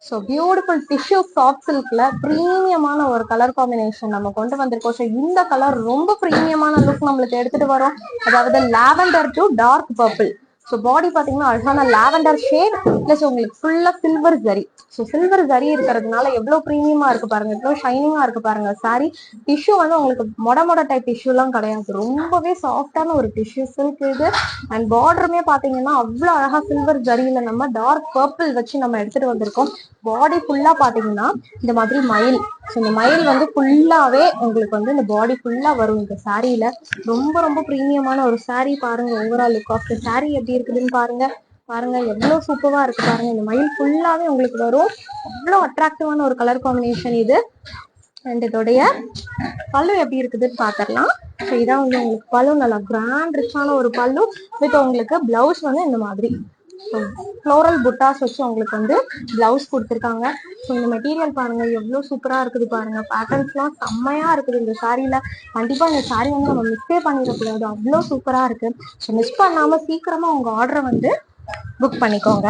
So beautiful tissue soft சில்க்ல ப்ரீமியமான ஒரு colour combination நம்ம கொண்டு வந்திருக்கோம். ஸோ இந்த கலர் ரொம்ப ப்ரீமியமான லுக் நம்மளுக்கு எடுத்துட்டு வரோம். அதாவது lavender to dark purple. So body பாத்தீங்கன்னா அழகான லாவெண்டர் ஷேட் பிளஸ் உங்களுக்கு ஃபுல்லா silver zari. So silver zari இருக்கிறதுனால எவ்வளவு ப்ரீமியமா இருக்கு பாருங்க, எவ்வளவு ஷைனிங்கா இருக்கு பாருங்க சாரி. டிஷ்யூ வந்து உங்களுக்கு மொட டைப் டிஷ்யூ எல்லாம் கிடையாது, ரொம்பவே சாஃப்டான ஒரு டிஷ்யூ சில்க் இது. அண்ட் பார்டருமே பாத்தீங்கன்னா அவ்வளவு அழகா சில்வர் ஜரியில நம்ம டார்க் பர்பிள் வச்சு நம்ம எடுத்துட்டு வந்திருக்கோம். பாடி ஃபுல்லா பாத்தீங்கன்னா இந்த மாதிரி மயில். ஸோ இந்த மயில் வந்து ஃபுல்லாவே உங்களுக்கு வந்து இந்த பாடி ஃபுல்லா வரும் இந்த சாரீல. ரொம்ப ரொம்ப ப்ரீமியமான ஒரு சாரீ. பாருங்க overall look of the sari எப்படி இருக்குதுன்னு பாருங்க. பாருங்க எவ்வளவு சூப்பரா இருக்கு பாருங்க. இந்த மயில் ஃபுல்லாவே உங்களுக்கு வரும். அவ்வளவு அட்ராக்டிவான ஒரு கலர் காம்பினேஷன் இது. அண்ட் இதோடைய பல்லு எப்படி இருக்குதுன்னு பாத்திரலாம். ஸோ இதான் வந்து உங்களுக்கு பல்லு, நல்லா கிராண்ட் ரிச்சான ஒரு பல்லு வித் உங்களுக்கு பிளவுஸ் வந்து இந்த மாதிரி ஃப்ளோரல் புட்டாஸ் வச்சு உங்களுக்கு வந்து பிளவுஸ் கொடுத்துருக்காங்க. ஸோ இந்த மெட்டீரியல் பாருங்க எவ்வளவு சூப்பரா இருக்குது பாருங்க. பேட்டர்ன்ஸ் எல்லாம் செம்மையா இருக்குது இந்த சாரீல. கண்டிப்பா இந்த சாரீ வந்து நம்ம மிஸ்ஸே பண்ணிடக்கூடாது, அவ்வளவு சூப்பரா இருக்கு. ஸோ மிஸ் பண்ணாம சீக்கிரமா உங்க ஆர்டரை வந்து புக் பண்ணிக்கோங்க.